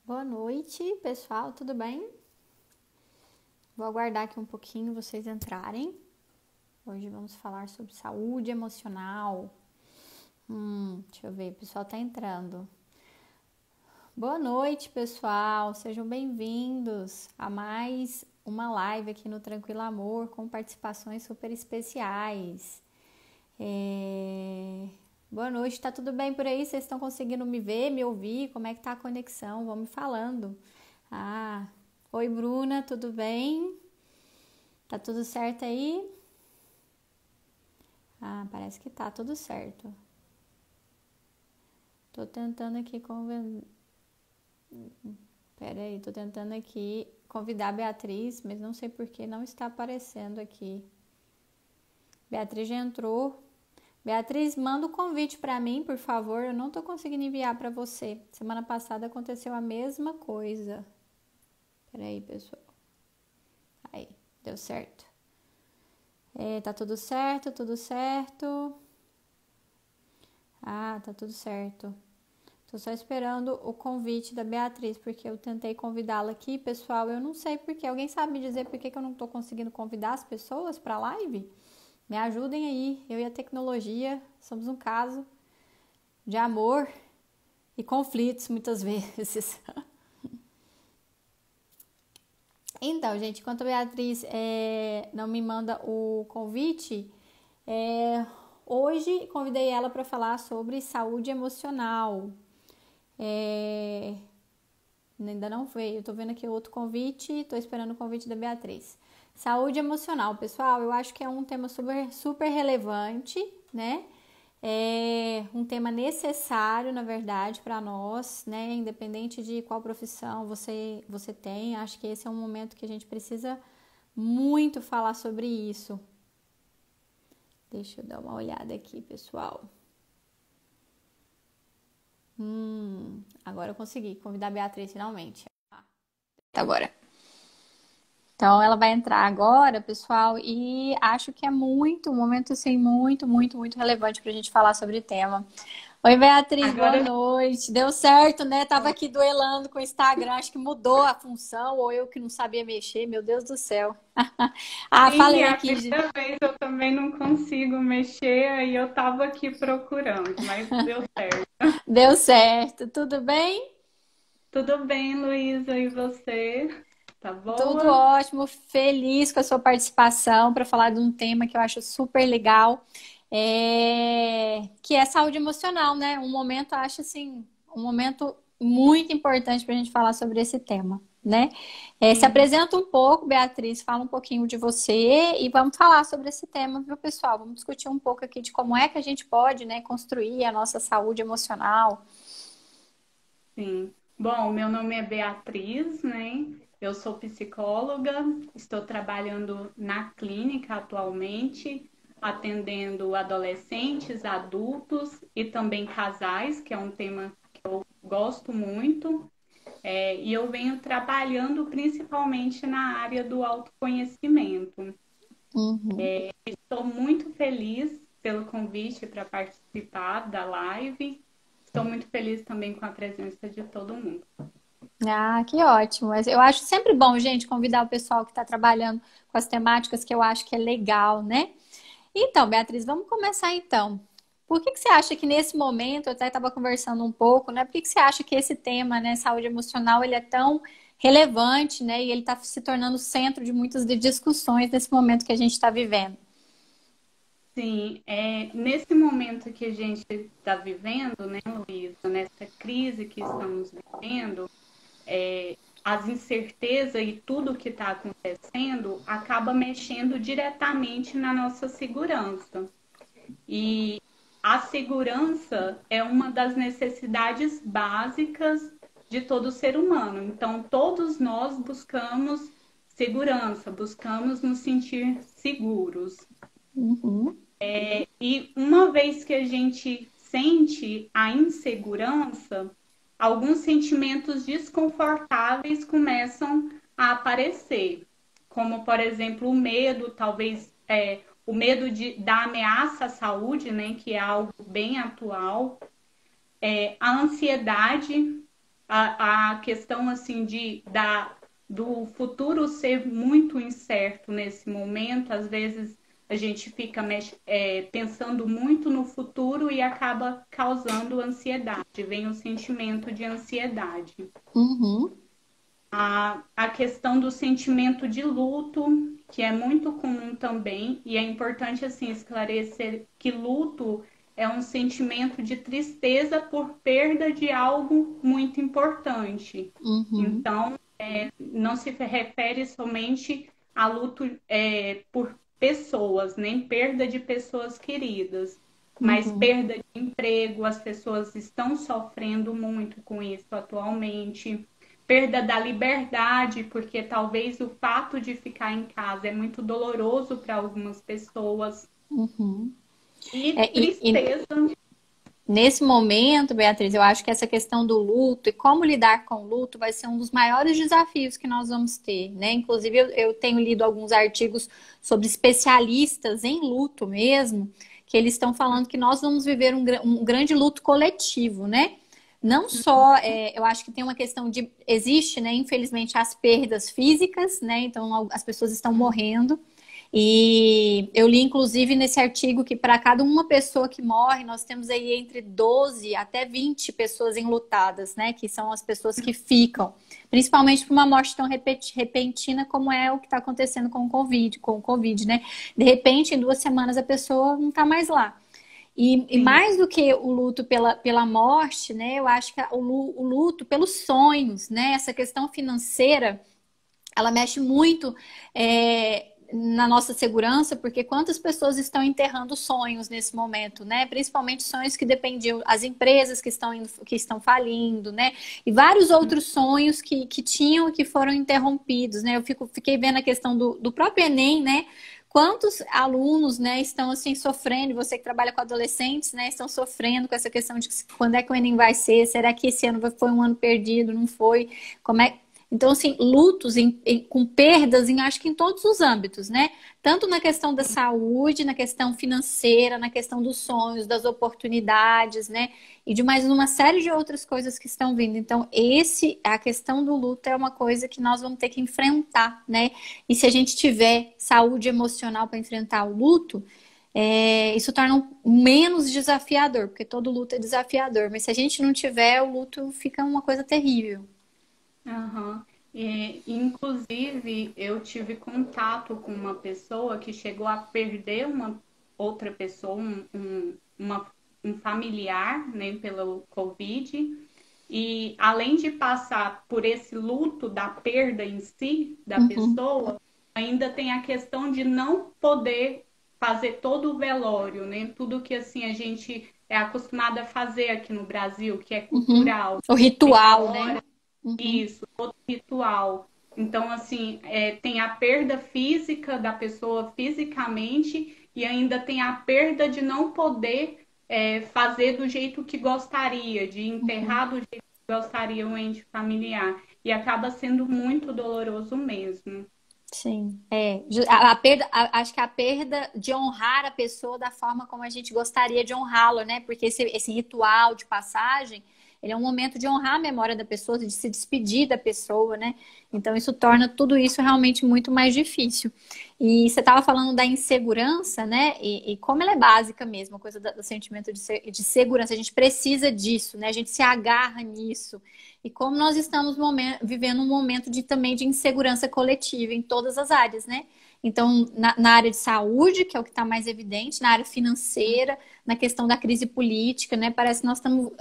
Boa noite, pessoal, tudo bem? Vou aguardar aqui um pouquinho vocês entrarem. Hoje vamos falar sobre saúde emocional. Deixa eu ver, o pessoal tá entrando. Boa noite, pessoal, sejam bem-vindos a mais uma live aqui no Tranquilo Amor com participações super especiais. Boa noite, tá tudo bem por aí? Vocês estão conseguindo me ver, me ouvir? Como é que tá a conexão? Vão me falando. Oi Bruna, tudo bem? Tá tudo certo aí? Parece que tá tudo certo. Tô tentando aqui tô tentando aqui convidar a Beatriz, mas não sei por que não está aparecendo aqui. Beatriz já entrou. Beatriz, manda o convite para mim, por favor. Eu não tô conseguindo enviar para você. Semana passada aconteceu a mesma coisa. Peraí, pessoal. Aí, deu certo. Tá tudo certo, tudo certo. Tá tudo certo. Tô só esperando o convite da Beatriz, porque eu tentei convidá-la aqui, pessoal. Eu não sei por quê. Alguém sabe me dizer por que eu não tô conseguindo convidar as pessoas para a live? Me ajudem aí. Eu e a tecnologia somos um caso de amor e conflitos muitas vezes. Então, gente, enquanto a Beatriz não me manda o convite, hoje convidei ela para falar sobre saúde emocional. Ainda não veio, eu tô vendo aqui outro convite, tô esperando o convite da Beatriz. Saúde emocional, pessoal, eu acho que é um tema super relevante, né? É um tema necessário, na verdade, para nós, né? Independente de qual profissão você tem, acho que esse é um momento que a gente precisa muito falar sobre isso. Deixa eu dar uma olhada aqui, pessoal. Agora eu consegui convidar a Beatriz finalmente. Agora. Então, ela vai entrar agora, pessoal, e acho que é um momento, assim, muito relevante para a gente falar sobre o tema. Oi, Beatriz, boa noite. Deu certo, né? Tava aqui duelando com o Instagram, acho que mudou a função, ou eu que não sabia mexer, meu Deus do céu. Sim, Falei a aqui. primeira vez eu também não consigo mexer, aí eu tava aqui procurando, mas deu certo. Deu certo, tudo bem? Tudo bem, Luísa, e você? Tá Tudo boa? ótimo, feliz com a sua participação para falar de um tema que eu acho super legal, que é saúde emocional, né? Um momento, acho assim, um momento muito importante para a gente falar sobre esse tema, né? Se Sim, apresenta um pouco, Beatriz, fala um pouquinho de você e vamos falar sobre esse tema, viu, pessoal? Vamos discutir um pouco aqui de como é que a gente pode, né, construir a nossa saúde emocional. sim. Bom, meu nome é Beatriz, né? Eu sou psicóloga, estou trabalhando na clínica atualmente, atendendo adolescentes, adultos e também casais, que é um tema que eu gosto muito. E eu venho trabalhando principalmente na área do autoconhecimento. Uhum. Estou muito feliz pelo convite para participar da live. Estou muito feliz também com a presença de todo mundo. Que ótimo. Mas eu acho sempre bom, gente, convidar o pessoal que está trabalhando com as temáticas que eu acho que é legal, né? Então, Beatriz, vamos começar então. Por que você acha que nesse momento, eu até estava conversando um pouco, né? Por que você acha que esse tema, né, saúde emocional, ele é tão relevante, né? E ele está se tornando centro de muitas discussões nesse momento que a gente está vivendo? Sim, nesse momento que a gente está vivendo, né, Luísa, nessa crise que estamos vivendo, as incertezas e tudo que está acontecendo acaba mexendo diretamente na nossa segurança. E a segurança é uma das necessidades básicas de todo ser humano. Então, todos nós buscamos segurança, buscamos nos sentir seguros. Uhum. E uma vez que a gente sente a insegurança, alguns sentimentos desconfortáveis começam a aparecer, como, por exemplo, o medo, talvez o medo da ameaça à saúde, né, que é algo bem atual, a ansiedade, a questão assim do futuro ser muito incerto nesse momento, às vezes a gente fica pensando muito no futuro e acaba causando ansiedade, vem o sentimento de ansiedade. Uhum. A questão do sentimento de luto, que é muito comum também, e é importante assim esclarecer que luto é um sentimento de tristeza por perda de algo muito importante. Uhum. Então, não se refere somente a luto por pessoas, nem perda de pessoas queridas, mas Uhum. perda de emprego, as pessoas estão sofrendo muito com isso atualmente. Perda da liberdade, porque talvez o fato de ficar em casa é muito doloroso para algumas pessoas. Uhum. E É, e tristeza. nesse momento, Beatriz, eu acho que essa questão do luto e como lidar com o luto vai ser um dos maiores desafios que nós vamos ter, né? Inclusive, eu tenho lido alguns artigos sobre especialistas em luto mesmo, que eles estão falando que nós vamos viver um grande luto coletivo, né? Não só, eu acho que tem uma questão de, existe, né, infelizmente, as perdas físicas, né? Então, as pessoas estão morrendo. E eu li, inclusive, nesse artigo que para cada uma pessoa que morre, nós temos aí entre 12 até 20 pessoas enlutadas, né? Que são as pessoas que ficam, principalmente por uma morte tão repentina como é o que está acontecendo com o Covid, né? De repente, em 2 semanas, a pessoa não está mais lá. E Sim. mais do que o luto pela morte, né? Eu acho que o luto pelos sonhos, né? Essa questão financeira ela mexe muito na nossa segurança, porque quantas pessoas estão enterrando sonhos nesse momento, né? Principalmente sonhos que dependiam, as empresas que estão falindo, né? E vários outros sonhos que tinham e que foram interrompidos, né? Fiquei vendo a questão do próprio Enem, né? Quantos alunos, né, estão assim sofrendo, você que trabalha com adolescentes, né, estão sofrendo com essa questão de quando é que o Enem vai ser? Será que esse ano foi um ano perdido? Não foi? Como é? Então, assim, lutos com perdas acho que em todos os âmbitos, né? Tanto na questão da saúde, na questão financeira, na questão dos sonhos, das oportunidades, né? E de mais uma série de outras coisas que estão vindo. Então, a questão do luto é uma coisa que nós vamos ter que enfrentar, né? E se a gente tiver saúde emocional para enfrentar o luto, isso torna menos desafiador, porque todo luto é desafiador. Mas se a gente não tiver, o luto fica uma coisa terrível. Uhum. Inclusive, eu tive contato com uma pessoa que chegou a perder uma outra pessoa, um familiar, né, pelo Covid. E além de passar por esse luto da perda em si da Uhum, pessoa, ainda tem a questão de não poder fazer todo o velório, né? Tudo que assim a gente é acostumado a fazer aqui no Brasil, que é uhum. cultural. O Tem a ritual, né? hora, Uhum, isso, todo ritual. Então, assim, tem a perda física da pessoa fisicamente e ainda tem a perda de não poder fazer do jeito que gostaria, de uhum. enterrar do jeito que gostaria o ente familiar. E acaba sendo muito doloroso mesmo. Sim, a perda, acho que a perda de honrar a pessoa da forma como a gente gostaria de honrá-lo, né? Porque esse ritual de passagem, ele é um momento de honrar a memória da pessoa, de se despedir da pessoa, né? Então isso torna tudo isso realmente muito mais difícil. E você estava falando da insegurança, né? E como ela é básica mesmo, a coisa do sentimento de segurança, a gente precisa disso, né? A gente se agarra nisso. E como nós estamos vivendo um momento também de insegurança coletiva em todas as áreas, né? Então, na área de saúde, que é o que está mais evidente, na área financeira, na questão da crise política, né? Parece que nós estamos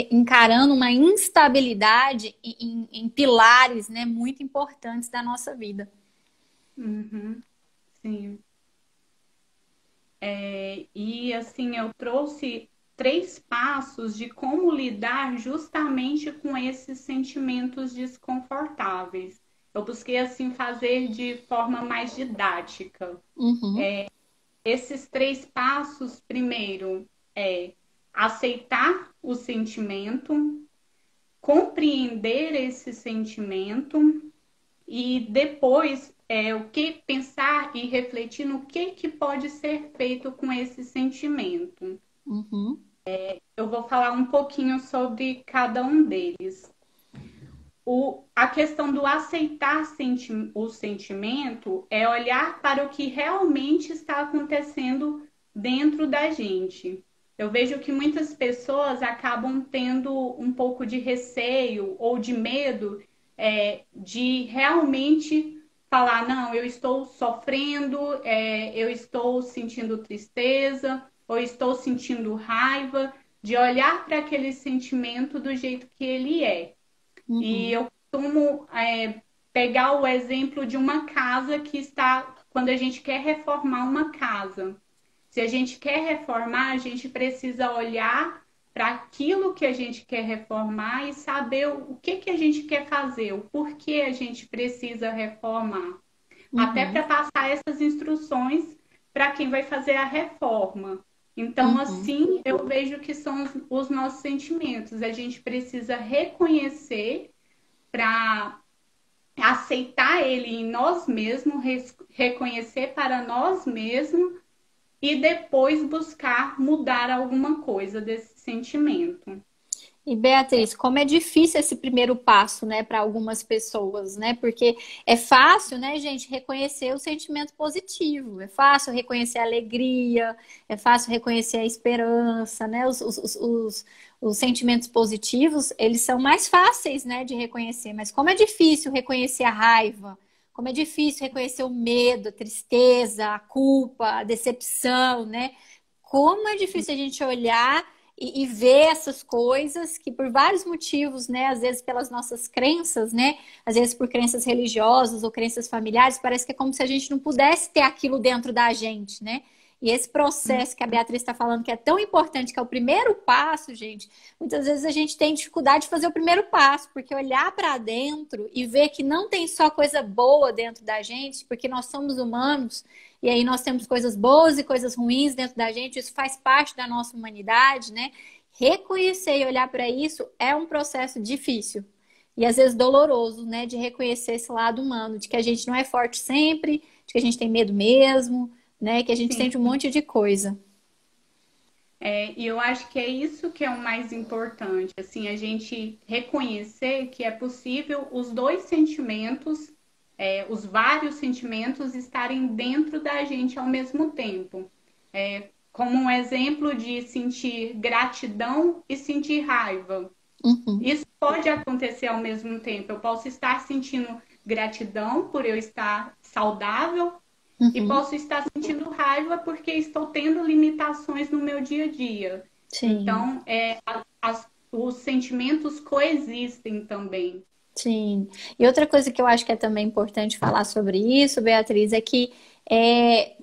encarando uma instabilidade em pilares, né, muito importantes da nossa vida. Uhum, sim. E assim, eu trouxe 3 passos de como lidar justamente com esses sentimentos desconfortáveis. Eu busquei assim fazer de forma mais didática. Uhum, Esses 3 passos, primeiro, é aceitar o sentimento, compreender esse sentimento e depois o que pensar e refletir no que pode ser feito com esse sentimento. uhum, Eu vou falar um pouquinho sobre cada um deles. A questão do aceitar o sentimento é olhar para o que realmente está acontecendo dentro da gente. Eu vejo que muitas pessoas acabam tendo um pouco de receio ou de medo de realmente falar, não, eu estou sofrendo, eu estou sentindo tristeza, ou estou sentindo raiva, de olhar para aquele sentimento do jeito que ele é. E Uhum, eu costumo pegar o exemplo de uma casa que está, quando a gente quer reformar uma casa. Se a gente quer reformar, a gente precisa olhar para aquilo que a gente quer reformar e saber o que, que a gente quer fazer, o porquê a gente precisa reformar. Até uhum, para passar essas instruções para quem vai fazer a reforma. Então, uhum, assim, eu vejo que são os nossos sentimentos. A gente precisa reconhecer para aceitar ele em nós mesmos, reconhecer para nós mesmos e depois buscar mudar alguma coisa desse sentimento. E Beatriz, como é difícil esse primeiro passo, né, para algumas pessoas, né? Porque é fácil, né, gente, reconhecer o sentimento positivo, é fácil reconhecer a alegria, é fácil reconhecer a esperança, né? Os sentimentos positivos, eles são mais fáceis, né, de reconhecer, mas como é difícil reconhecer a raiva, como é difícil reconhecer o medo, a tristeza, a culpa, a decepção, né? Como é difícil a gente olhar e ver essas coisas que por vários motivos, né, às vezes pelas nossas crenças, né, às vezes por crenças religiosas ou crenças familiares, parece que é como se a gente não pudesse ter aquilo dentro da gente, né? E esse processo que a Beatriz está falando que é tão importante, que é o primeiro passo, gente, muitas vezes a gente tem dificuldade de fazer o primeiro passo, porque olhar para dentro e ver que não tem só coisa boa dentro da gente, porque nós somos humanos, e aí nós temos coisas boas e coisas ruins dentro da gente, isso faz parte da nossa humanidade, né? Reconhecer e olhar para isso é um processo difícil e às vezes doloroso, né? De reconhecer esse lado humano, de que a gente não é forte sempre, de que a gente tem medo mesmo, né? Que a gente Sim. sente um monte de coisa. E eu acho que é isso que é o mais importante, assim, a gente reconhecer que é possível os dois sentimentos, os vários sentimentos estarem dentro da gente ao mesmo tempo. Como um exemplo de sentir gratidão e sentir raiva. Uhum, Isso pode acontecer ao mesmo tempo. Eu posso estar sentindo gratidão por eu estar saudável e uhum, posso estar sentindo raiva porque estou tendo limitações no meu dia a dia. sim. Então, os sentimentos coexistem também. Sim. E outra coisa que eu acho que é também importante falar sobre isso, Beatriz, é que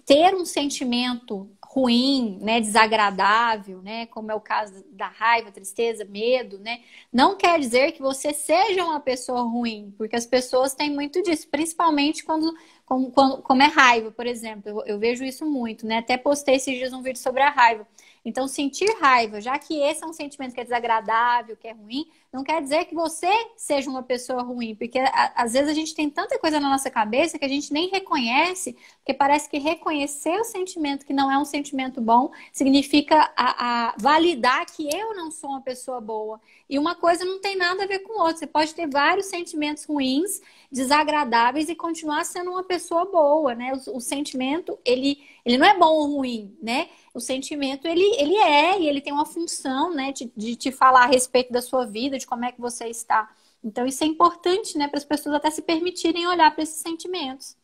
ter um sentimento ruim, né, desagradável, né, como é o caso da raiva, tristeza, medo, né, não quer dizer que você seja uma pessoa ruim, porque as pessoas têm muito disso, principalmente como é raiva, por exemplo. Eu vejo isso muito, né? Até postei esses dias um vídeo sobre a raiva. Então, sentir raiva, já que esse é um sentimento que é desagradável, que é ruim, não quer dizer que você seja uma pessoa ruim, porque às vezes a gente tem tanta coisa na nossa cabeça que a gente nem reconhece, porque parece que reconhecer o sentimento que não é um sentimento bom significa a validar que eu não sou uma pessoa boa. E uma coisa não tem nada a ver com outra. Você pode ter vários sentimentos ruins, desagradáveis e continuar sendo uma pessoa boa, né? O sentimento, ele não é bom ou ruim, né? O sentimento, ele é, e ele tem uma função, né, de te falar a respeito da sua vida, de como é que você está. Então, isso é importante, né, para as pessoas até se permitirem olhar para esses sentimentos.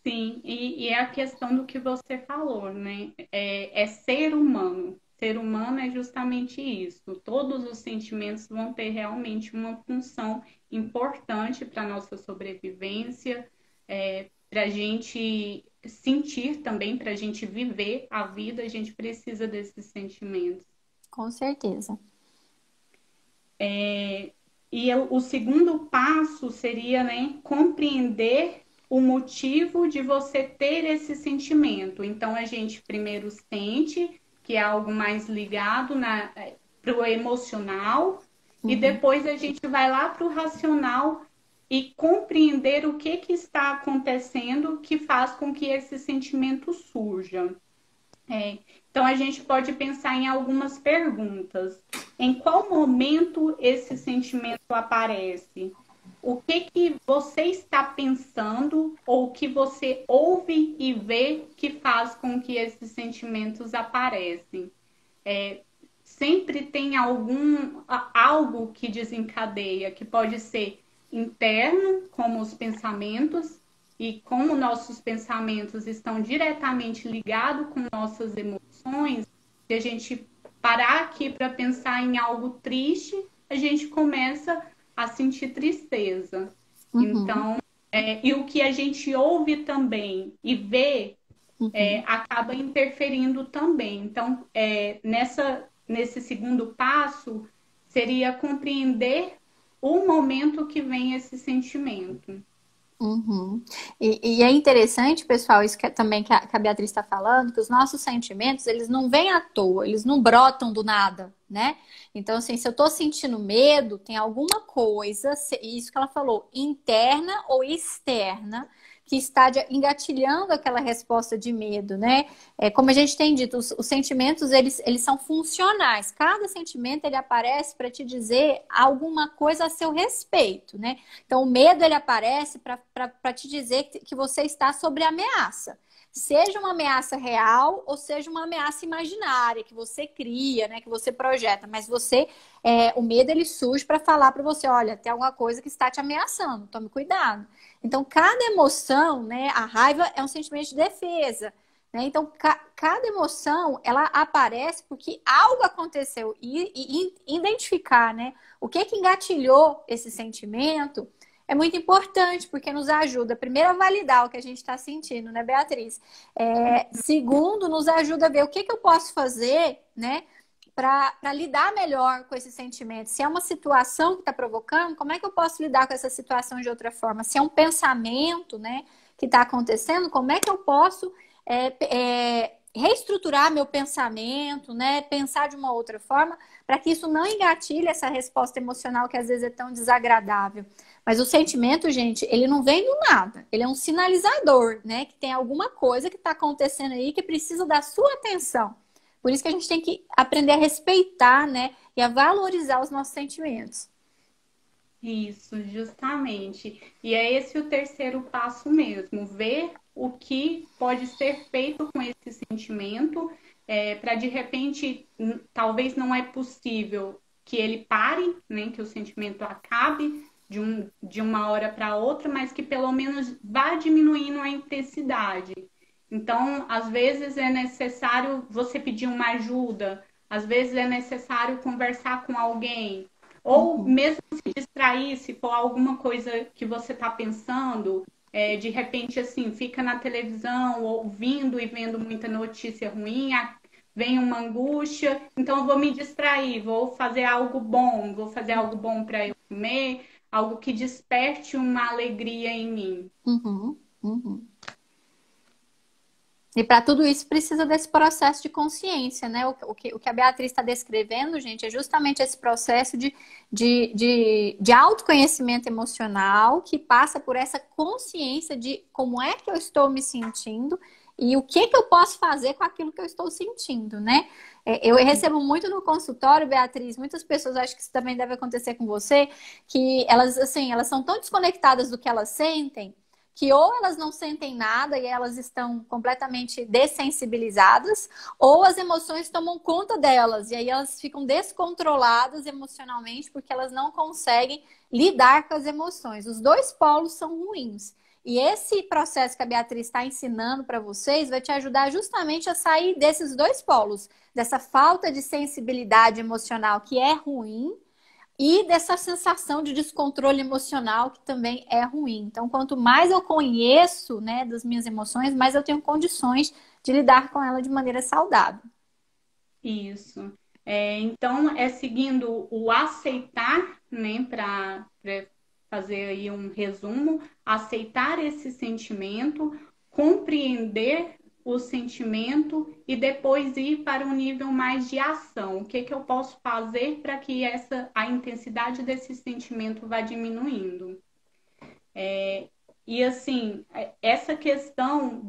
Sim, e é a questão do que você falou, né? É ser humano. Ser humano é justamente isso. Todos os sentimentos vão ter realmente uma função importante para a nossa sobrevivência, para a gente sentir também, para a gente viver a vida, a gente precisa desses sentimentos. Com certeza. E o segundo passo seria, né, compreender o motivo de você ter esse sentimento. Então, a gente primeiro sente que é algo mais ligado para o emocional, e Uhum. depois a gente vai lá para o racional e compreender o que está acontecendo que faz com que esse sentimento surja. Então, a gente pode pensar em algumas perguntas. Em qual momento esse sentimento aparece? o que você está pensando ou o que você ouve e vê que faz com que esses sentimentos aparecem. Sempre tem algo que desencadeia, que pode ser interno, como os pensamentos, e como nossos pensamentos estão diretamente ligados com nossas emoções, se a gente parar aqui para pensar em algo triste, a gente começa a sentir tristeza. Uhum, Então, e o que a gente ouve também e vê uhum. acaba interferindo também. Então, nesse segundo passo, seria compreender o momento que vem esse sentimento. Uhum. E é interessante, pessoal, isso também que a Beatriz está falando, que os nossos sentimentos, eles não vêm à toa, eles não brotam do nada, né? Então, assim, se eu tô sentindo medo, tem alguma coisa, isso que ela falou, interna ou externa, que está engatilhando aquela resposta de medo, né? Como a gente tem dito, os sentimentos, eles são funcionais. Cada sentimento, ele aparece para te dizer alguma coisa a seu respeito, né? Então, o medo ele aparece para te dizer que você está sob ameaça. Seja uma ameaça real ou seja uma ameaça imaginária que você cria, né, que você projeta, mas o medo ele surge para falar para você, olha, tem alguma coisa que está te ameaçando, tome cuidado. Então, cada emoção, né, a raiva é um sentimento de defesa, né? Então, cada emoção ela aparece porque algo aconteceu e identificar, né, o que engatilhou esse sentimento é muito importante, porque nos ajuda, primeiro, a validar o que a gente está sentindo, né, Beatriz? Segundo, nos ajuda a ver o que eu posso fazer, né, para lidar melhor com esse sentimento. Se é uma situação que está provocando, como é que eu posso lidar com essa situação de outra forma? Se é um pensamento, né, que está acontecendo, como é que eu posso reestruturar meu pensamento, né, pensar de uma outra forma, para que isso não engatilhe essa resposta emocional que às vezes é tão desagradável. Mas o sentimento, gente, ele não vem do nada. Ele é um sinalizador, né? Que tem alguma coisa que está acontecendo aí que precisa da sua atenção. Por isso que a gente tem que aprender a respeitar, né? E a valorizar os nossos sentimentos. Isso, justamente. E é esse o terceiro passo mesmo, ver o que pode ser feito com esse sentimento, para de repente, talvez não é possível que ele pare, né, que o sentimento acabe de uma hora para outra, mas que pelo menos vá diminuindo a intensidade. Então, às vezes é necessário você pedir uma ajuda, às vezes é necessário conversar com alguém, ou Uhum. mesmo se distrair, se for alguma coisa que você está pensando, de repente, assim, fica na televisão ouvindo e vendo muita notícia ruim, vem uma angústia, então eu vou me distrair, vou fazer algo bom para eu comer, algo que desperte uma alegria em mim. Uhum. Uhum. E para tudo isso precisa desse processo de consciência, né? O que a Beatriz está descrevendo, gente, é justamente esse processo de autoconhecimento emocional que passa por essa consciência de como é que eu estou me sentindo e o que eu posso fazer com aquilo que eu estou sentindo, né? Eu recebo muito no consultório, Beatriz, muitas pessoas, acho que isso também deve acontecer com você, que elas, assim, elas são tão desconectadas do que elas sentem que ou elas não sentem nada e elas estão completamente dessensibilizadas, ou as emoções tomam conta delas e aí elas ficam descontroladas emocionalmente porque elas não conseguem lidar com as emoções. Os dois polos são ruins. E esse processo que a Beatriz está ensinando para vocês vai te ajudar justamente a sair desses dois polos, dessa falta de sensibilidade emocional que é ruim e dessa sensação de descontrole emocional que também é ruim. Então, quanto mais eu conheço, né, das minhas emoções, mais eu tenho condições de lidar com ela de maneira saudável. Isso. Então, é seguindo o aceitar, né, para fazer aí um resumo, aceitar esse sentimento, compreender o sentimento e depois ir para um nível mais de ação. O que que eu posso fazer para que a intensidade desse sentimento vá diminuindo? E assim, essa questão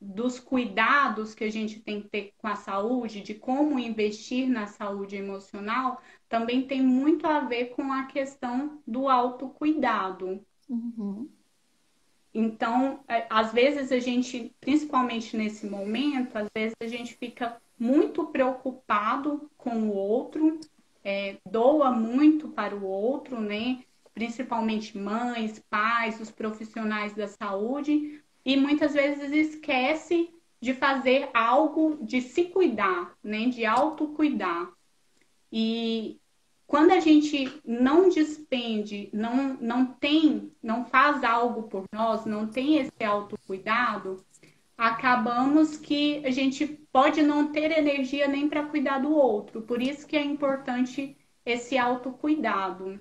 dos cuidados que a gente tem que ter com a saúde, de como investir na saúde emocional, também tem muito a ver com a questão do autocuidado. Uhum. Então, às vezes a gente, principalmente nesse momento, às vezes a gente fica muito preocupado com o outro, doa muito para o outro, né? Principalmente mães, pais, os profissionais da saúde, e muitas vezes esquece de fazer algo, de se cuidar, né? De autocuidar. E quando a gente não despende, não faz algo por nós, não tem esse autocuidado, acabamos que a gente pode não ter energia nem para cuidar do outro. Por isso que é importante esse autocuidado.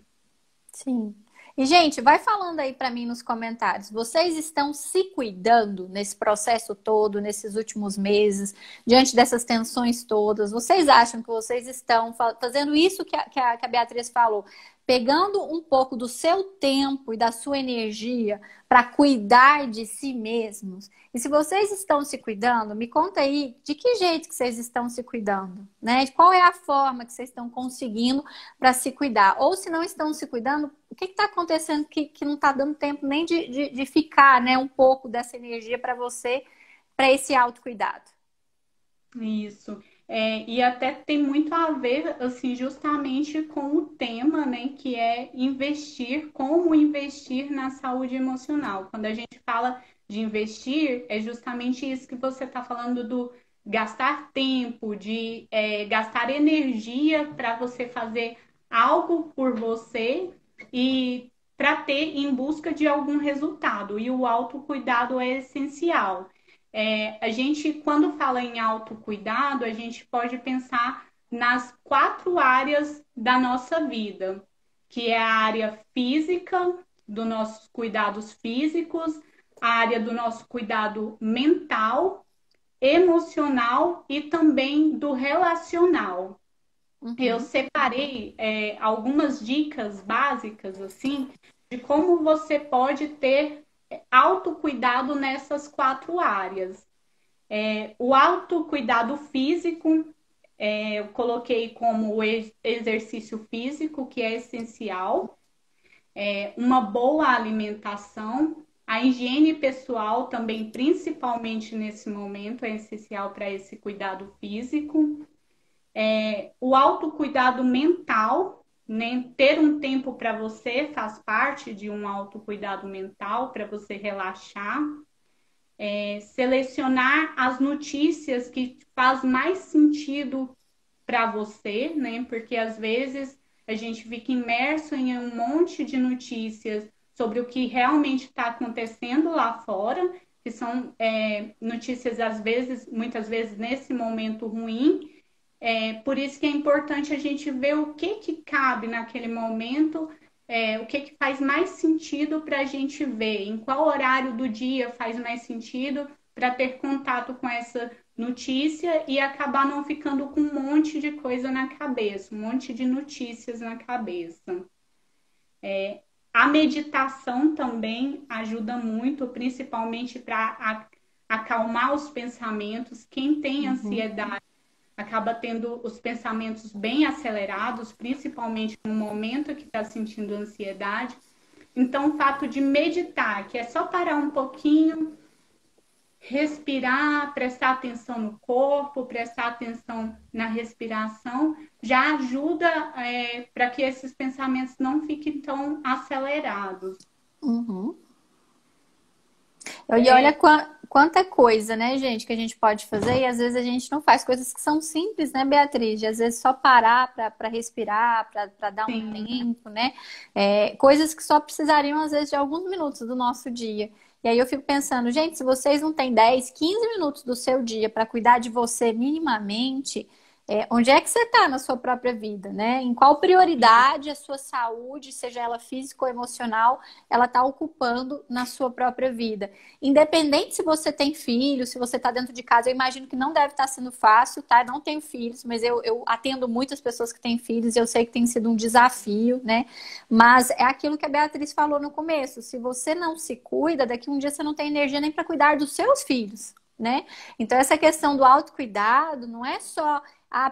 Sim. E, gente, vai falando aí para mim nos comentários. Vocês estão se cuidando nesse processo todo, nesses últimos meses, diante dessas tensões todas? Vocês acham que vocês estão fazendo isso que a Beatriz falou? Pegando um pouco do seu tempo e da sua energia para cuidar de si mesmos? E se vocês estão se cuidando, me conta aí de que jeito que vocês estão se cuidando, né? Qual é a forma que vocês estão conseguindo para se cuidar? Ou se não estão se cuidando, o que está acontecendo que não está dando tempo nem de ficar, né, um pouco dessa energia para você, para esse autocuidado? Isso. E até tem muito a ver, assim, justamente com o tema, né, que é investir, como investir na saúde emocional. Quando a gente fala de investir, é justamente isso que você está falando do gastar tempo, de gastar energia para você fazer algo por você e para ter em busca de algum resultado. E o autocuidado é essencial. A gente, quando fala em autocuidado, a gente pode pensar nas 4 áreas da nossa vida, que é a área física, dos nossos cuidados físicos, a área do nosso cuidado mental, emocional e também do relacional. Eu Uhum. separei algumas dicas básicas, assim, de como você pode ter autocuidado nessas 4 áreas. O autocuidado físico, eu coloquei como exercício físico, que é essencial, uma boa alimentação, a higiene pessoal também, principalmente nesse momento, é essencial para esse cuidado físico, o autocuidado mental, né? Ter um tempo para você faz parte de um autocuidado mental, para você relaxar. Selecionar as notícias que faz mais sentido para você, né? Porque às vezes a gente fica imerso em um monte de notícias sobre o que realmente está acontecendo lá fora, que são notícias às vezes, muitas vezes nesse momento ruim. Por isso que é importante a gente ver o que cabe naquele momento, o que faz mais sentido para a gente ver, em qual horário do dia faz mais sentido para ter contato com essa notícia e acabar não ficando com um monte de coisa na cabeça, um monte de notícias na cabeça. A meditação também ajuda muito, principalmente para acalmar os pensamentos. Quem tem Uhum. ansiedade acaba tendo os pensamentos bem acelerados, principalmente no momento que está sentindo ansiedade. Então, o fato de meditar, que é só parar um pouquinho, respirar, prestar atenção no corpo, prestar atenção na respiração, já ajuda para que esses pensamentos não fiquem tão acelerados. Uhum. E olha quanta coisa, né, gente, que a gente pode fazer e às vezes a gente não faz coisas que são simples, né, Beatriz? De, às vezes só parar para respirar, para dar um Sim, tempo, né? Coisas que só precisariam, às vezes, de alguns minutos do nosso dia. E aí eu fico pensando, gente, se vocês não têm 10, 15 minutos do seu dia para cuidar de você minimamente, onde é que você está na sua própria vida, né? Em qual prioridade a sua saúde, seja ela física ou emocional, ela está ocupando na sua própria vida? Independente se você tem filho, se você está dentro de casa, eu imagino que não deve estar sendo fácil, tá? Eu não tenho filhos, mas eu atendo muitas pessoas que têm filhos e eu sei que tem sido um desafio, né? Mas é aquilo que a Beatriz falou no começo: se você não se cuida, daqui um dia você não tem energia nem para cuidar dos seus filhos. né? Então, essa questão do autocuidado não é só,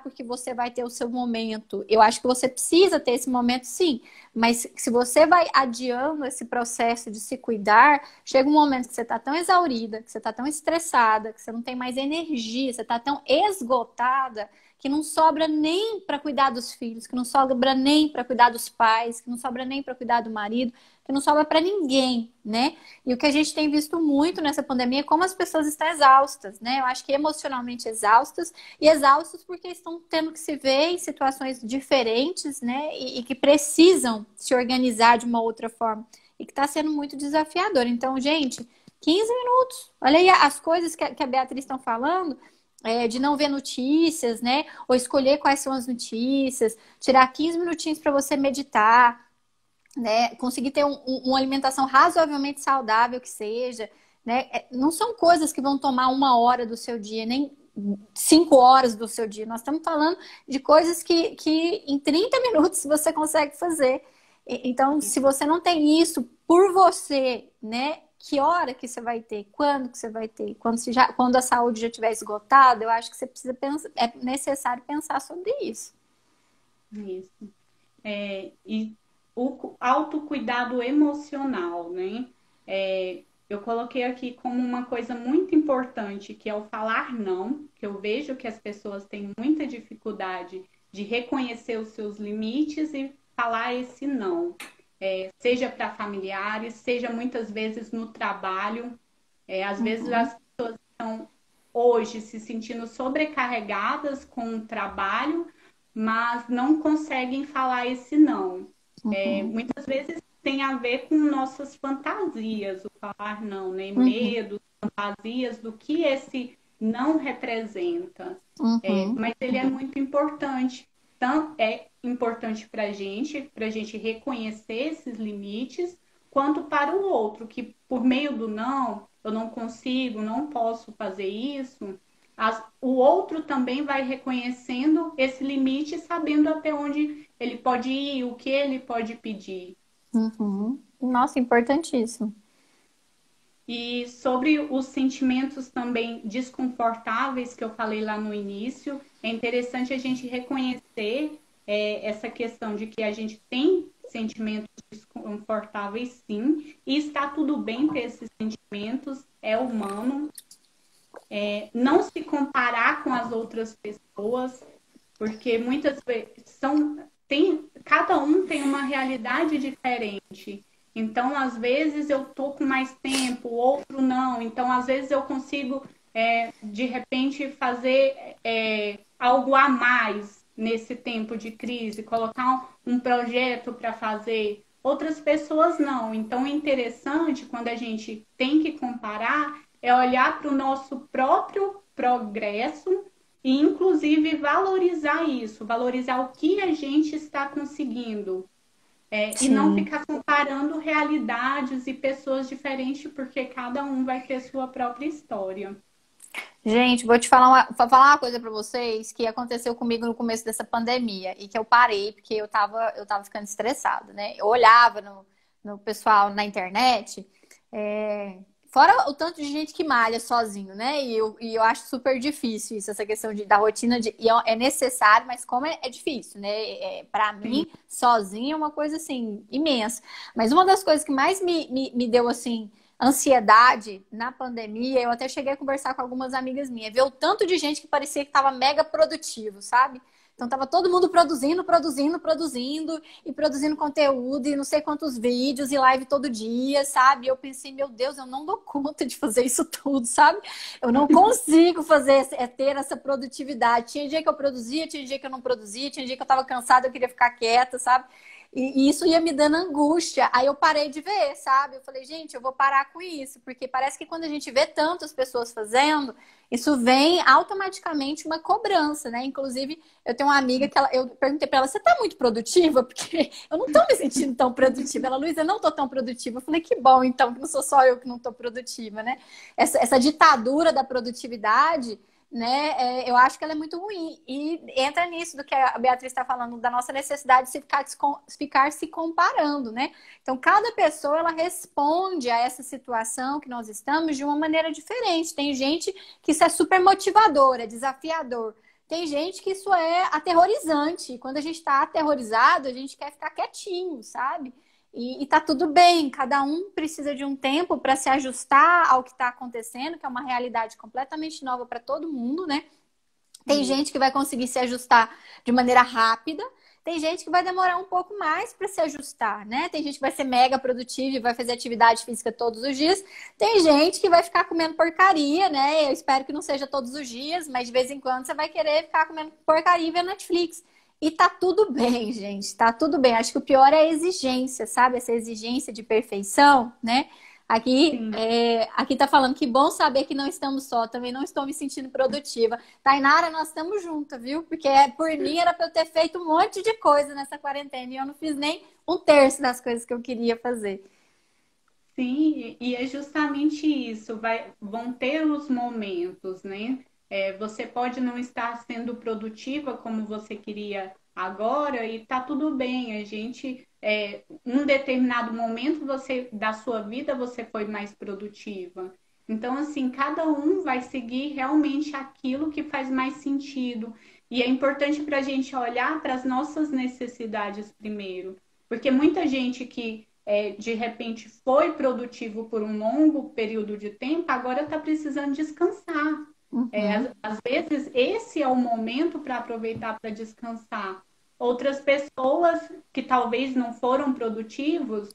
porque você vai ter o seu momento. Eu acho que você precisa ter esse momento, sim. Mas se você vai adiando esse processo de se cuidar, chega um momento que você está tão exaurida, que você está tão estressada, que você não tem mais energia, você está tão esgotada, que não sobra nem para cuidar dos filhos, que não sobra nem para cuidar dos pais, que não sobra nem para cuidar do marido, que não sobra para ninguém, né? E o que a gente tem visto muito nessa pandemia é como as pessoas estão exaustas, né? Eu acho que emocionalmente exaustas e exaustos porque estão tendo que se ver em situações diferentes, né? E que precisam se organizar de uma outra forma e que está sendo muito desafiador. Então, gente, 15 minutos. Olha aí as coisas que a Beatriz estão falando. De não ver notícias, né? Ou escolher quais são as notícias, tirar 15 minutinhos para você meditar, né? Conseguir ter uma alimentação razoavelmente saudável que seja, né? Não são coisas que vão tomar 1 hora do seu dia, nem 5 horas do seu dia. Nós estamos falando de coisas que em 30 minutos você consegue fazer. Então, se você não tem isso por você, né? Que hora que você vai ter? Quando que você vai ter? Quando a saúde já estiver esgotada, eu acho que você precisa pensar, é necessário pensar sobre isso. Isso. E o autocuidado emocional, né? Eu coloquei aqui como uma coisa muito importante, que é o falar não, que eu vejo que as pessoas têm muita dificuldade de reconhecer os seus limites e falar esse não. Seja para familiares, seja muitas vezes no trabalho. Às vezes as pessoas estão hoje se sentindo sobrecarregadas com o trabalho, mas não conseguem falar esse não. Muitas vezes tem a ver com nossas fantasias, o falar não, né? Medos, fantasias do que esse não representa. Mas ele é muito importante. Tanto é importante para a gente reconhecer esses limites, quanto para o outro, que por meio do não, eu não consigo, não posso fazer isso, o outro também vai reconhecendo esse limite, sabendo até onde ele pode ir, o que ele pode pedir. Nossa, importantíssimo. E sobre os sentimentos também desconfortáveis que eu falei lá no início, é interessante a gente reconhecer essa questão de que a gente tem sentimentos desconfortáveis, sim, e está tudo bem ter esses sentimentos, é humano. Não se comparar com as outras pessoas, porque muitas vezes cada um tem uma realidade diferente. Então, às vezes eu tô com mais tempo, outro não. Então, às vezes eu consigo, de repente, fazer algo a mais nesse tempo de crise, colocar um projeto para fazer. Outras pessoas não. Então, é interessante quando a gente tem que comparar, é olhar para o nosso próprio progresso e, inclusive, valorizar isso, valorizar o que a gente está conseguindo. E não ficar comparando realidades e pessoas diferentes, porque cada um vai ter sua própria história. Gente, vou falar uma coisa para vocês que aconteceu comigo no começo dessa pandemia e que eu parei porque eu tava ficando estressada, né? Eu olhava no pessoal na internet, fora o tanto de gente que malha sozinho, né? E eu acho super difícil isso, essa questão da rotina. E é necessário, mas como é difícil, né? Para mim, sozinha é uma coisa, assim, imensa. Mas uma das coisas que mais me deu, assim, ansiedade na pandemia, eu até cheguei a conversar com algumas amigas minhas, ver o tanto de gente que parecia que estava mega produtivo, sabe? Então tava todo mundo produzindo e produzindo conteúdo e não sei quantos vídeos e live todo dia, sabe? Eu pensei, meu Deus, eu não dou conta de fazer isso tudo, sabe? Eu não consigo ter essa produtividade. Tinha dia que eu produzia, tinha dia que eu não produzia, tinha dia que eu tava cansada, eu queria ficar quieta, sabe? E isso ia me dando angústia. Aí eu parei de ver, sabe? Eu falei, gente, eu vou parar com isso. Porque parece que quando a gente vê tantas pessoas fazendo, isso vem automaticamente uma cobrança, né? Inclusive, eu tenho uma amiga que eu perguntei pra ela, você tá muito produtiva? Porque eu não tô me sentindo tão produtiva. Ela, Luísa, eu não tô tão produtiva. Eu falei, que bom, então, que não sou só eu que não tô produtiva, né? Essa ditadura da produtividade né? Eu acho que ela é muito ruim. E entra nisso do que a Beatriz está falando, da nossa necessidade de ficar se comparando, né? Então, cada pessoa, ela responde a essa situação que nós estamos de uma maneira diferente. Tem gente que isso é super motivador, é desafiador. Tem gente que isso é aterrorizante. Quando a gente está aterrorizado, a gente quer ficar quietinho, sabe? E tá tudo bem, cada um precisa de um tempo para se ajustar ao que está acontecendo, que é uma realidade completamente nova para todo mundo, né? Tem gente que vai conseguir se ajustar de maneira rápida, tem gente que vai demorar um pouco mais para se ajustar, né? Tem gente que vai ser mega produtiva e vai fazer atividade física todos os dias. Tem gente que vai ficar comendo porcaria, né? Eu espero que não seja todos os dias, mas de vez em quando você vai querer ficar comendo porcaria e ver Netflix. E tá tudo bem, gente, tá tudo bem. Acho que o pior é a exigência, sabe? Essa exigência de perfeição, né? Aqui tá falando que bom saber que não estamos só, também não estou me sentindo produtiva. Tainara, nós estamos juntas, viu? Porque por mim era para eu ter feito um monte de coisa nessa quarentena e eu não fiz nem um terço das coisas que eu queria fazer. Sim, e é justamente isso, vão ter os momentos, né? Você pode não estar sendo produtiva como você queria agora e tá tudo bem. Um determinado momento da sua vida você foi mais produtiva. Então, assim, cada um vai seguir realmente aquilo que faz mais sentido. E é importante para a gente olhar para as nossas necessidades primeiro, porque muita gente que de repente foi produtivo por um longo período de tempo, agora está precisando descansar. Às vezes, esse é o momento para aproveitar para descansar. Outras pessoas que talvez não foram produtivos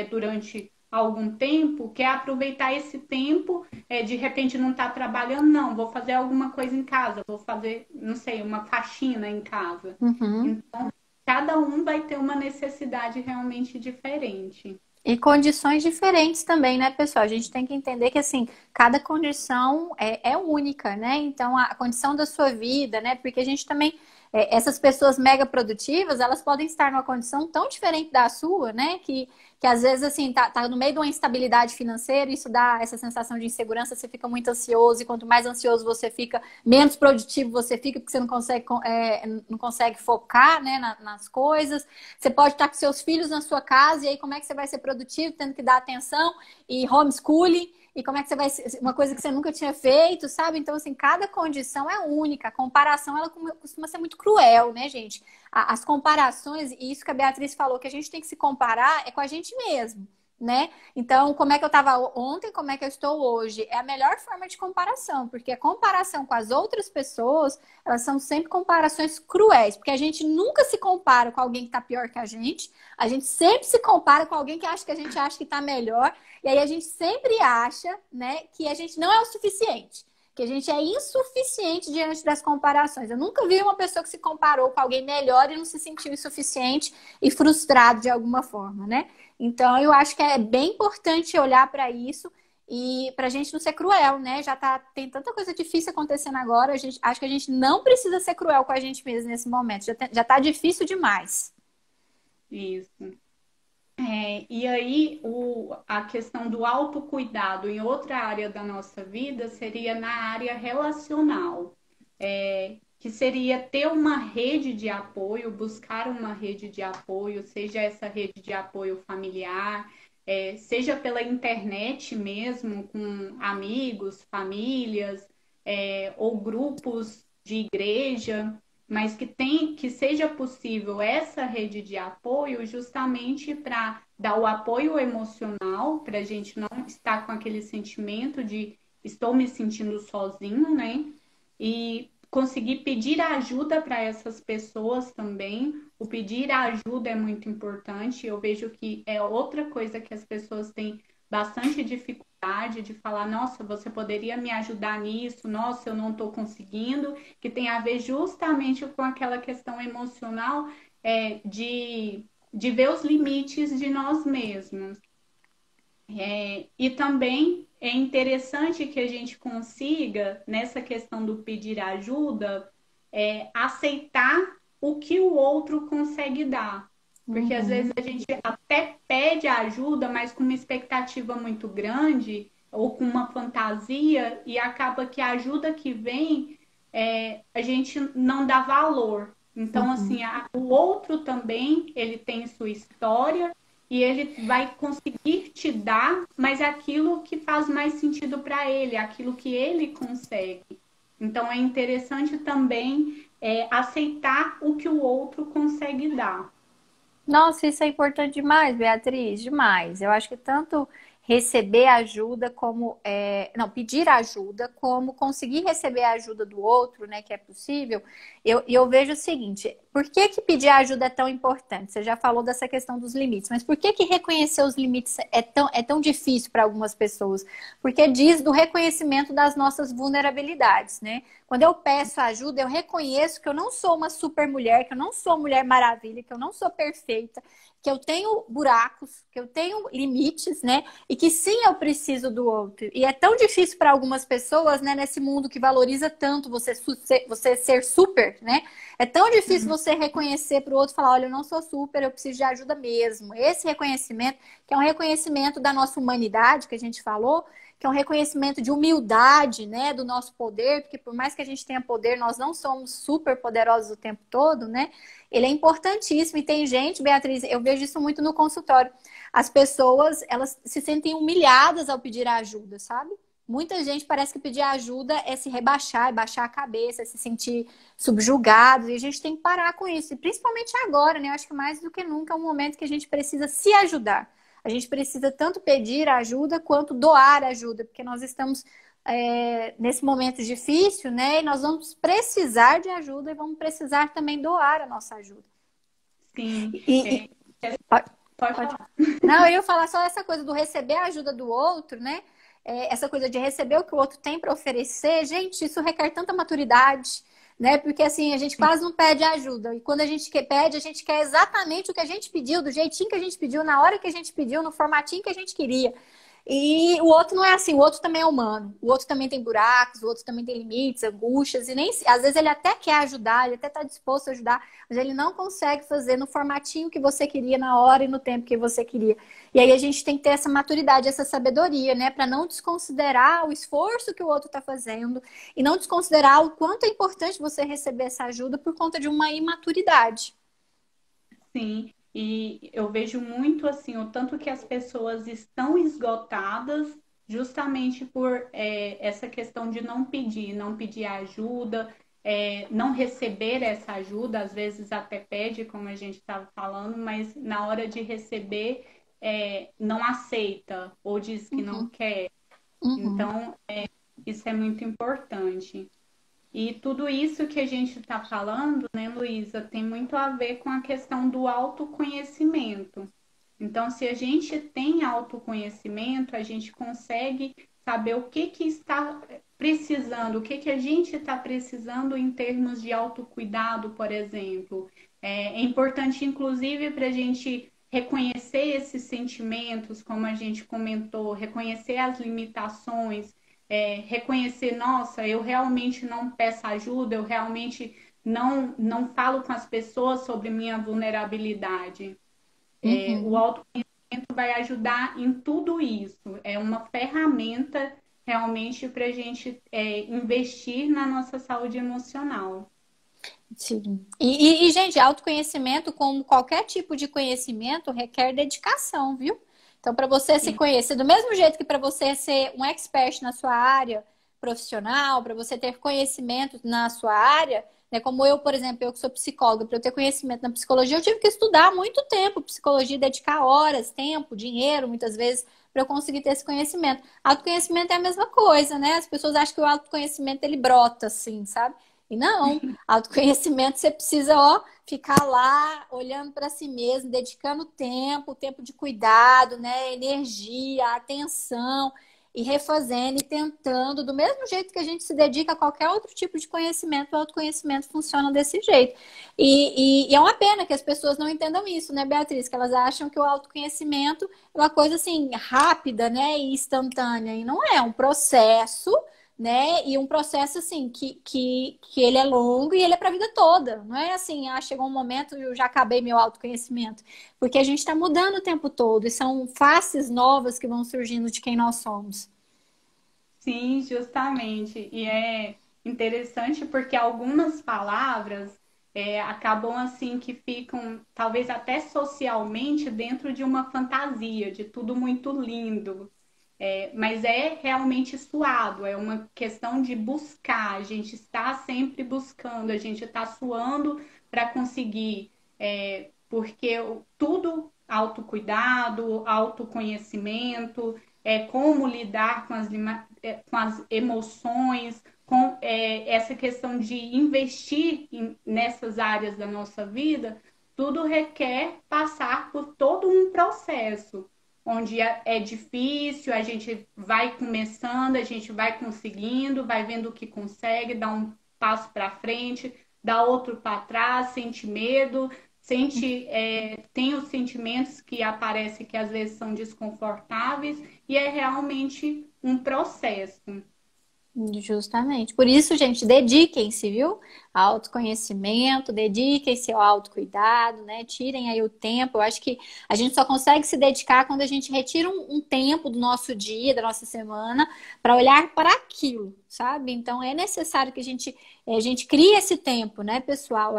durante algum tempo, quer aproveitar esse tempo, de repente não está trabalhando, não, vou fazer alguma coisa em casa, vou fazer, não sei, uma faxina em casa. Uhum. Então, cada um vai ter uma necessidade realmente diferente. E condições diferentes também, né, pessoal? A gente tem que entender que, assim, cada condição é única, né? Então, a condição da sua vida, né? Porque a gente também, essas pessoas mega produtivas, elas podem estar numa condição tão diferente da sua, né? Que às vezes, assim, tá no meio de uma instabilidade financeira, isso dá essa sensação de insegurança, você fica muito ansioso, e quanto mais ansioso você fica, menos produtivo você fica, porque você não consegue focar, né, nas coisas. Você pode estar com seus filhos na sua casa, e aí como é que você vai ser produtivo, tendo que dar atenção e homeschooling, e como é que você vai uma coisa que você nunca tinha feito, sabe? Então, assim, cada condição é única. A comparação, ela costuma ser muito cruel, né, gente? As comparações, e isso que a Beatriz falou, que a gente tem que se comparar é com a gente mesmo, né? Então, como é que eu estava ontem, como é que eu estou hoje? É a melhor forma de comparação, porque a comparação com as outras pessoas, elas são sempre comparações cruéis, porque a gente nunca se compara com alguém que está pior que a gente sempre se compara com alguém que a gente acha que está melhor, e aí a gente sempre acha, né, que a gente não é o suficiente, que a gente é insuficiente diante das comparações. Eu nunca vi uma pessoa que se comparou com alguém melhor e não se sentiu insuficiente e frustrado de alguma forma, né? Então, eu acho que é bem importante olhar para isso e para a gente não ser cruel, né? Tem tanta coisa difícil acontecendo agora, acho que a gente não precisa ser cruel com a gente mesmo nesse momento. Já tá difícil demais. Isso. E aí, a questão do autocuidado em outra área da nossa vida seria na área relacional, que seria ter uma rede de apoio, buscar uma rede de apoio, seja essa rede de apoio familiar, seja pela internet mesmo, com amigos, famílias, ou grupos de igreja, mas que seja possível essa rede de apoio justamente para dar o apoio emocional, para a gente não estar com aquele sentimento de estou me sentindo sozinho, né? E conseguir pedir ajuda para essas pessoas também. O pedir ajuda é muito importante. Eu vejo que é outra coisa que as pessoas têm bastante dificuldade de falar, nossa, você poderia me ajudar nisso, nossa, eu não estou conseguindo, que tem a ver justamente com aquela questão emocional de ver os limites de nós mesmos. E também é interessante que a gente consiga, nessa questão do pedir ajuda, aceitar o que o outro consegue dar. Porque às vezes a gente até pede ajuda, mas com uma expectativa muito grande, ou com uma fantasia e acaba que a ajuda que vem a gente não dá valor. Então, assim, Uhum. o outro também, ele tem sua história e ele vai conseguir te dar, mas é aquilo que faz mais sentido para ele, aquilo que ele consegue. Então, é interessante também aceitar o que o outro consegue dar. Nossa, isso é importante demais, Beatriz, demais. Eu acho que tanto receber ajuda como, não, pedir ajuda, como conseguir receber a ajuda do outro, né, que é possível. Eu vejo o seguinte, por que que pedir ajuda é tão importante? Você já falou dessa questão dos limites, mas por que que reconhecer os limites é tão difícil para algumas pessoas? Porque diz do reconhecimento das nossas vulnerabilidades, né? Quando eu peço ajuda, eu reconheço que eu não sou uma super mulher, que eu não sou mulher maravilha, que eu não sou perfeita, que eu tenho buracos, que eu tenho limites, né? E que sim, eu preciso do outro. E é tão difícil para algumas pessoas, né, nesse mundo que valoriza tanto você ser super, né? É tão difícil você reconhecer para o outro e falar, olha, eu não sou super, eu preciso de ajuda mesmo. Esse reconhecimento, que é um reconhecimento da nossa humanidade, que a gente falou, que é um reconhecimento de humildade, né, do nosso poder, porque por mais que a gente tenha poder, nós não somos super poderosos o tempo todo, né? Ele é importantíssimo e tem gente, Beatriz, eu vejo isso muito no consultório. As pessoas, elas se sentem humilhadas ao pedir ajuda, sabe? Muita gente parece que pedir ajuda é se rebaixar, é baixar a cabeça, é se sentir subjugado, e a gente tem que parar com isso. E principalmente agora, né? Eu acho que mais do que nunca é um momento que a gente precisa se ajudar. A gente precisa tanto pedir ajuda quanto doar ajuda, porque nós estamos nesse momento difícil, né? E nós vamos precisar de ajuda e vamos precisar também doar a nossa ajuda. Sim, E, pode, pode pode. falar. Não, eu ia falar só essa coisa do receber a ajuda do outro, né? Essa coisa de receber o que o outro tem para oferecer, gente, isso requer tanta maturidade, né? Porque assim, a gente quase não pede ajuda. E quando a gente pede, a gente quer exatamente o que a gente pediu, do jeitinho que a gente pediu, na hora que a gente pediu, no formatinho que a gente queria. E o outro não é assim, o outro também é humano. O outro também tem buracos, o outro também tem limites, angústias, e nem às vezes ele até quer ajudar, ele até está disposto a ajudar, mas ele não consegue fazer no formatinho que você queria, na hora e no tempo que você queria. E aí a gente tem que ter essa maturidade, essa sabedoria, né, para não desconsiderar o esforço que o outro está fazendo e não desconsiderar o quanto é importante você receber essa ajuda por conta de uma imaturidade. Sim, e eu vejo muito assim o tanto que as pessoas estão esgotadas justamente por essa questão de não pedir ajuda, não receber essa ajuda, às vezes até pede, como a gente estava falando, mas na hora de receber não aceita ou diz que não Uhum, quer. uhum. Então, isso é muito importante. E tudo isso que a gente está falando, né, Luísa, tem muito a ver com a questão do autoconhecimento. Então, se a gente tem autoconhecimento, a gente consegue saber o que está precisando, o que a gente está precisando em termos de autocuidado, por exemplo. É importante, inclusive, para a gente reconhecer esses sentimentos, como a gente comentou, reconhecer as limitações, reconhecer, nossa, eu realmente não peço ajuda, eu realmente não falo com as pessoas sobre minha vulnerabilidade. O Uhum. autoconhecimento vai ajudar em tudo isso. É uma ferramenta realmente para a gente investir na nossa saúde emocional. Sim. Gente, autoconhecimento, como qualquer tipo de conhecimento, requer dedicação, viu? Então, para você se Sim, conhecer, do mesmo jeito que para você ser um expert na sua área profissional, para você ter conhecimento na sua área, né? Como eu, por exemplo, eu que sou psicóloga, para eu ter conhecimento na psicologia, eu tive que estudar muito tempo psicologia, dedicar horas, tempo, dinheiro, muitas vezes, para eu conseguir ter esse conhecimento. Autoconhecimento é a mesma coisa, né? As pessoas acham que o autoconhecimento ele brota assim, sabe? E não, autoconhecimento você precisa, ó, ficar lá olhando para si mesmo, dedicando tempo de cuidado, né, energia, atenção e refazendo e tentando, do mesmo jeito que a gente se dedica a qualquer outro tipo de conhecimento, o autoconhecimento funciona desse jeito. E é uma pena que as pessoas não entendam isso, né, Beatriz? Que elas acham que o autoconhecimento é uma coisa assim rápida, né, e instantânea. E não é um processo, né? E um processo assim que ele é longo e ele é para a vida toda. Não é assim, chegou um momento e eu já acabei meu autoconhecimento, porque a gente está mudando o tempo todo e são faces novas que vão surgindo de quem nós somos. Sim, justamente. E é interessante porque algumas palavras acabam assim que ficam, talvez até socialmente, dentro de uma fantasia, de tudo muito lindo. Mas é realmente suado, é uma questão de buscar, a gente está sempre buscando, a gente está suando para conseguir, porque tudo autocuidado, autoconhecimento, como lidar com as emoções, com essa questão de investir nessas áreas da nossa vida, tudo requer passar por todo um processo onde é difícil, a gente vai começando, a gente vai conseguindo, vai vendo o que consegue, dá um passo para frente, dá outro para trás, sente medo, tem os sentimentos que aparecem que às vezes são desconfortáveis e é realmente um processo. Justamente. Por isso, gente, dediquem-se, viu? Ao autoconhecimento, dediquem-se ao autocuidado, né? Tirem aí o tempo. Eu acho que a gente só consegue se dedicar quando a gente retira um tempo do nosso dia, da nossa semana, para olhar para aquilo, sabe? Então é necessário que a gente crie esse tempo, né, pessoal?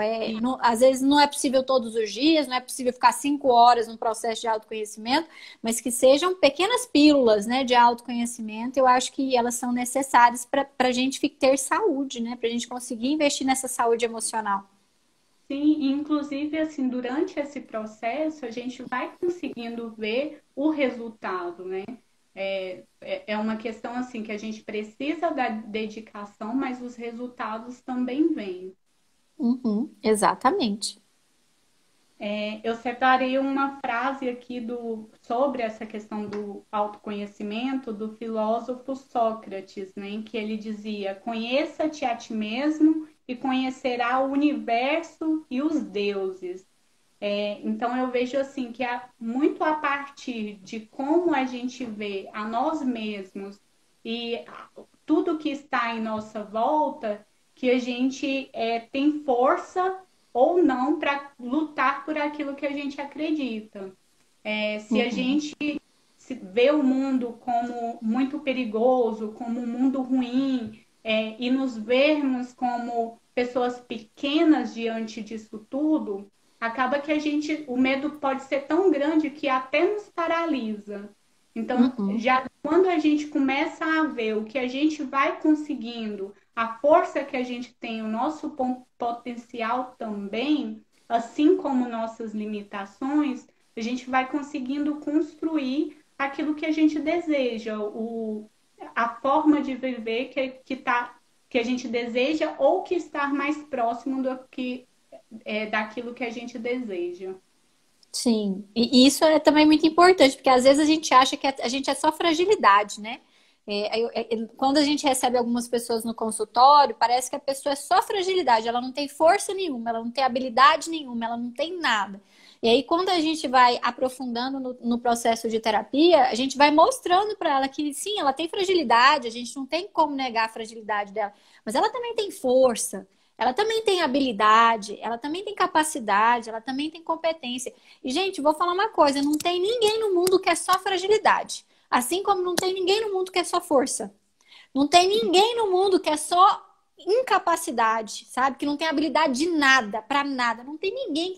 Às vezes não é possível todos os dias, não é possível ficar 5 horas num processo de autoconhecimento, mas que sejam pequenas pílulas, né, de autoconhecimento. Eu acho que elas são necessárias para a gente ter saúde, né, para a gente conseguir investir nessa saúde emocional. Sim, inclusive assim, durante esse processo a gente vai conseguindo ver o resultado, né? É uma questão assim que a gente precisa da dedicação, mas os resultados também vêm. Uhum, exatamente. Eu separei uma frase aqui sobre essa questão do autoconhecimento do filósofo Sócrates, né, em que ele dizia: conheça-te a ti mesmo e conhecerá o universo e os deuses. Então eu vejo assim que muito a partir de como a gente vê a nós mesmos e tudo que está em nossa volta, que a gente tem força ou não para lutar por aquilo que a gente acredita. Se a Uhum. gente vê o mundo como muito perigoso, como um mundo ruim, e nos vermos como pessoas pequenas diante disso tudo, acaba que o medo pode ser tão grande que até nos paralisa. Então, Uhum. já quando a gente começa a ver o que a gente vai conseguindo, a força que a gente tem, o nosso potencial também, assim como nossas limitações, a gente vai conseguindo construir aquilo que a gente deseja, a forma de viver que a gente deseja ou que está mais próximo daquilo que a gente deseja. Sim, e isso é também muito importante, porque às vezes a gente acha que a gente é só fragilidade, né? Quando a gente recebe algumas pessoas no consultório, parece que a pessoa é só fragilidade, ela não tem força nenhuma, ela não tem habilidade nenhuma, ela não tem nada. E aí, quando a gente vai aprofundando no processo de terapia, a gente vai mostrando para ela que sim, ela tem fragilidade, a gente não tem como negar a fragilidade dela, mas ela também tem força. Ela também tem habilidade, ela também tem capacidade, ela também tem competência. E, gente, vou falar uma coisa: não tem ninguém no mundo que é só fragilidade. Assim como não tem ninguém no mundo que é só força. Não tem ninguém no mundo que é só incapacidade, sabe? Que não tem habilidade de nada, para nada. Não tem ninguém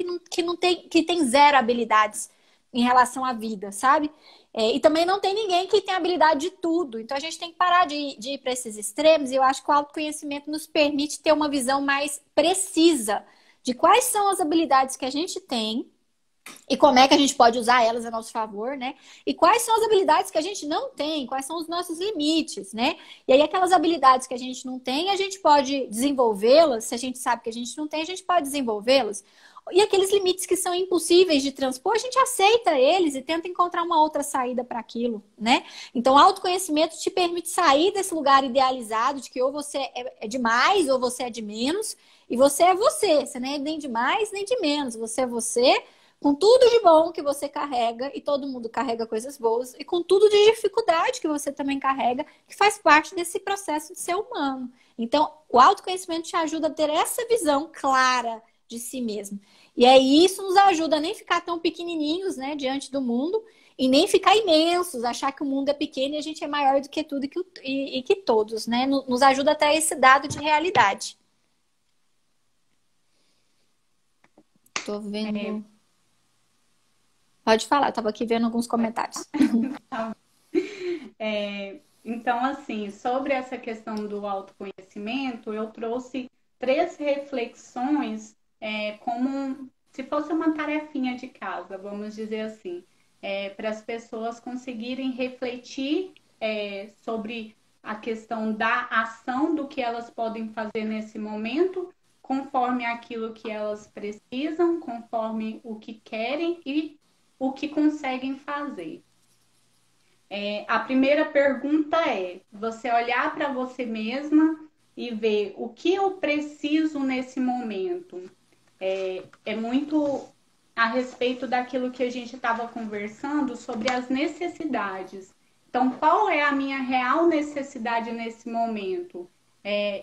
que tem zero habilidades em relação à vida, sabe? E também não tem ninguém que tem habilidade de tudo. Então a gente tem que parar de ir para esses extremos. E eu acho que o autoconhecimento nos permite ter uma visão mais precisa de quais são as habilidades que a gente tem e como é que a gente pode usar elas a nosso favor, né? E quais são as habilidades que a gente não tem, quais são os nossos limites, né? E aí aquelas habilidades que a gente não tem, a gente pode desenvolvê-las, se a gente sabe que a gente não tem, a gente pode desenvolvê-las. E aqueles limites que são impossíveis de transpor, a gente aceita eles e tenta encontrar uma outra saída para aquilo, né? Então, o autoconhecimento te permite sair desse lugar idealizado de que ou você é de mais ou você é de menos, e você é você, você não é nem de mais nem de menos, você é você com tudo de bom que você carrega, e todo mundo carrega coisas boas, e com tudo de dificuldade que você também carrega, que faz parte desse processo de ser humano. Então, o autoconhecimento te ajuda a ter essa visão clara de si mesmo. E aí isso nos ajuda a nem ficar tão pequenininhos, né, diante do mundo, e nem ficar imensos, achar que o mundo é pequeno e a gente é maior do que tudo e que todos, né? Nos ajuda até esse dado de realidade. Tô vendo. Pode falar, eu tava aqui vendo alguns comentários. Então, assim, sobre essa questão do autoconhecimento, eu trouxe 3 reflexões, como se fosse uma tarefinha de casa, vamos dizer assim, para as pessoas conseguirem refletir, sobre a questão da ação do que elas podem fazer nesse momento, conforme aquilo que elas precisam, conforme o que querem e o que conseguem fazer. A primeira pergunta é você olhar para você mesma e ver o que eu preciso nesse momento. É muito a respeito daquilo que a gente estava conversando sobre as necessidades. Então, qual é a minha real necessidade nesse momento?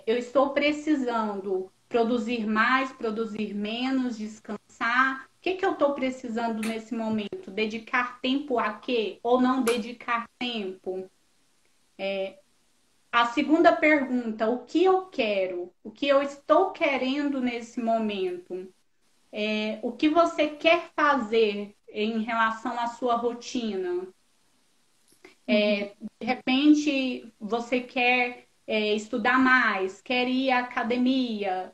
Eu estou precisando produzir mais, produzir menos, descansar? O que eu estou precisando nesse momento? Dedicar tempo a quê? Ou não dedicar tempo? A segunda pergunta, o que eu quero? O que eu estou querendo nesse momento? O que você quer fazer em relação à sua rotina? De repente, você quer estudar mais, quer ir à academia.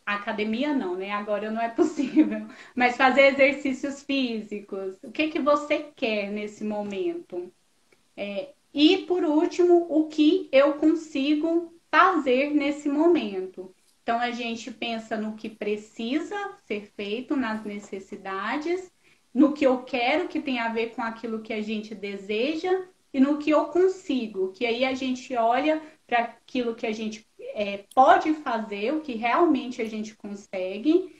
Academia não, né? Agora não é possível. Mas fazer exercícios físicos. O que você quer nesse momento? E, por último, o que eu consigo fazer nesse momento. Então, a gente pensa no que precisa ser feito, nas necessidades, no que eu quero, que tem a ver com aquilo que a gente deseja, e no que eu consigo, que aí a gente olha para aquilo que a gente pode fazer, o que realmente a gente consegue,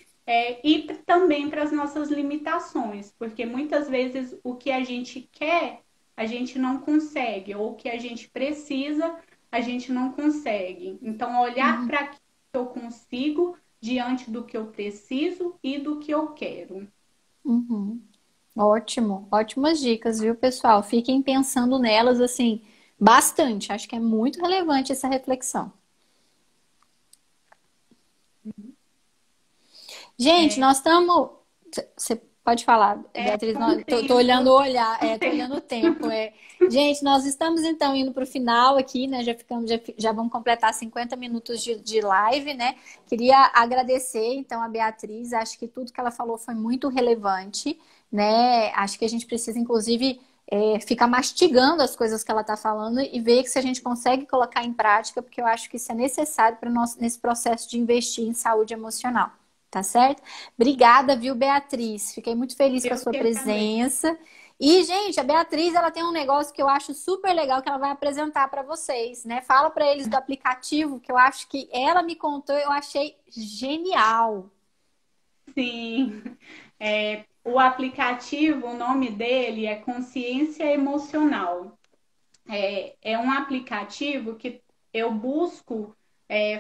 e também para as nossas limitações, porque muitas vezes o que a gente quer a gente não consegue, ou o que a gente precisa, a gente não consegue. Então, olhar para aquilo que eu consigo diante do que eu preciso e do que eu quero. Uhum. Ótimo, ótimas dicas, viu, pessoal? Fiquem pensando nelas assim bastante. Acho que é muito relevante essa reflexão. Gente, nós estamos. Você pode falar, Beatriz. Tô olhando o olhar, tô olhando o tempo. Gente, nós estamos então indo para o final aqui, né? Já vamos completar 50 minutos de live, né? Queria agradecer então a Beatriz. Acho que tudo que ela falou foi muito relevante, né? Acho que a gente precisa, inclusive, ficar mastigando as coisas que ela está falando e ver se a gente consegue colocar em prática, porque eu acho que isso é necessário para nesse processo de investir em saúde emocional. Tá certo? Obrigada, viu, Beatriz? Fiquei muito feliz com a sua presença. E, gente, a Beatriz, ela tem um negócio que eu acho super legal que ela vai apresentar para vocês, né? Fala para eles do aplicativo, que eu acho que ela me contou, eu achei genial. Sim. O aplicativo, o nome dele é Consciência Emocional. É um aplicativo que eu busco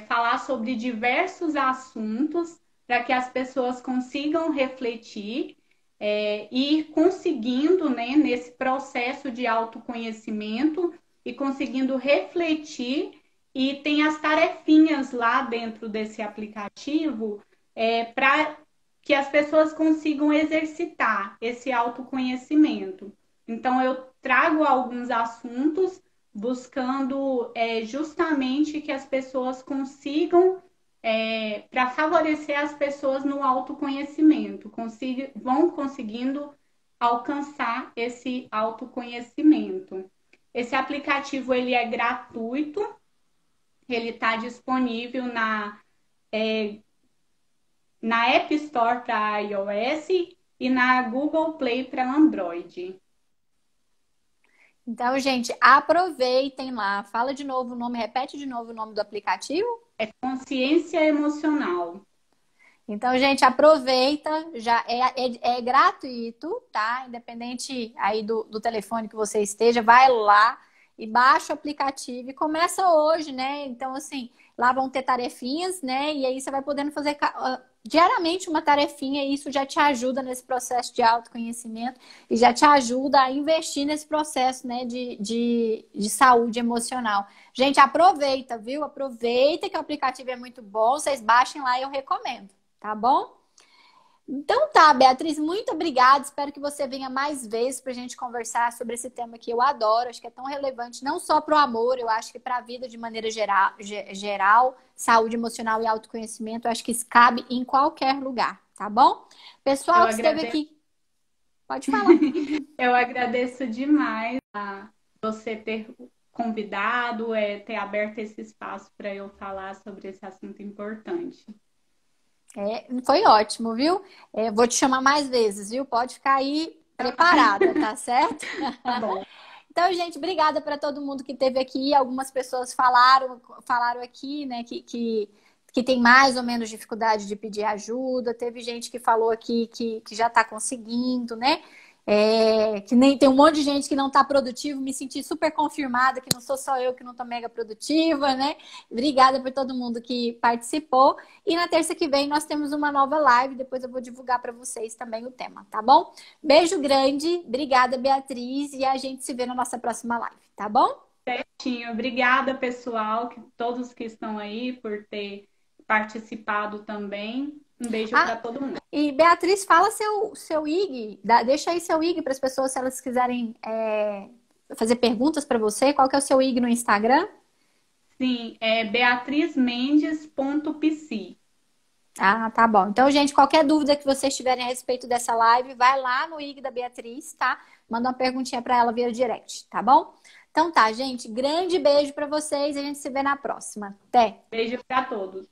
falar sobre diversos assuntos para que as pessoas consigam refletir e ir conseguindo, né, nesse processo de autoconhecimento e conseguindo refletir. E tem as tarefinhas lá dentro desse aplicativo para que as pessoas consigam exercitar esse autoconhecimento. Então, eu trago alguns assuntos buscando justamente que as pessoas consigam, para favorecer as pessoas no autoconhecimento, vão conseguindo alcançar esse autoconhecimento. Esse aplicativo ele é gratuito, ele está disponível na App Store para iOS e na Google Play para Android. Então, gente, aproveitem lá. Fala de novo o nome, repete de novo o nome do aplicativo. É Consciência Emocional. Então, gente, aproveita, já é gratuito, tá? Independente aí do telefone que você esteja, vai lá e baixa o aplicativo e começa hoje, né? Então, assim, lá vão ter tarefinhas, né? E aí você vai podendo fazer diariamente uma tarefinha, e isso já te ajuda nesse processo de autoconhecimento e já te ajuda a investir nesse processo, né, de saúde emocional. Gente, aproveita, viu? Aproveita que o aplicativo é muito bom, vocês baixem lá e eu recomendo, tá bom? Então tá, Beatriz, muito obrigada. Espero que você venha mais vezes para a gente conversar sobre esse tema que eu adoro. Acho que é tão relevante não só para o amor, eu acho que para a vida de maneira geral, saúde emocional e autoconhecimento, eu acho que isso cabe em qualquer lugar, tá bom? Eu Pessoal que esteve agradeço, aqui, pode falar. eu agradeço demais a você ter convidado, ter aberto esse espaço para eu falar sobre esse assunto importante. Foi ótimo, viu? Vou te chamar mais vezes, viu? Pode ficar aí preparada, tá certo? Tá bom. Então, gente, obrigada para todo mundo que esteve aqui. Algumas pessoas falaram aqui, né, que tem mais ou menos dificuldade de pedir ajuda. Teve gente que falou aqui que já está conseguindo, né? Que nem tem um monte de gente que não está produtivo. Me senti super confirmada que não sou só eu que não estou mega produtiva, né? Obrigada por todo mundo que participou. E na terça que vem nós temos uma nova live. Depois eu vou divulgar para vocês também o tema, tá bom? Beijo grande. Obrigada, Beatriz. E a gente se vê na nossa próxima live, tá bom? Certinho. Obrigada, pessoal, todos que estão aí por ter participado também. Um beijo para todo mundo. E Beatriz, fala seu IG, deixa aí seu IG para as pessoas, se elas quiserem fazer perguntas para você. Qual que é o seu IG no Instagram? Sim, é beatrizmendes.pc. Ah, tá bom. Então, gente, qualquer dúvida que vocês tiverem a respeito dessa live, vai lá no IG da Beatriz, tá? Manda uma perguntinha para ela via direct, tá bom? Então tá, gente, grande beijo para vocês e a gente se vê na próxima. Até! Beijo para todos.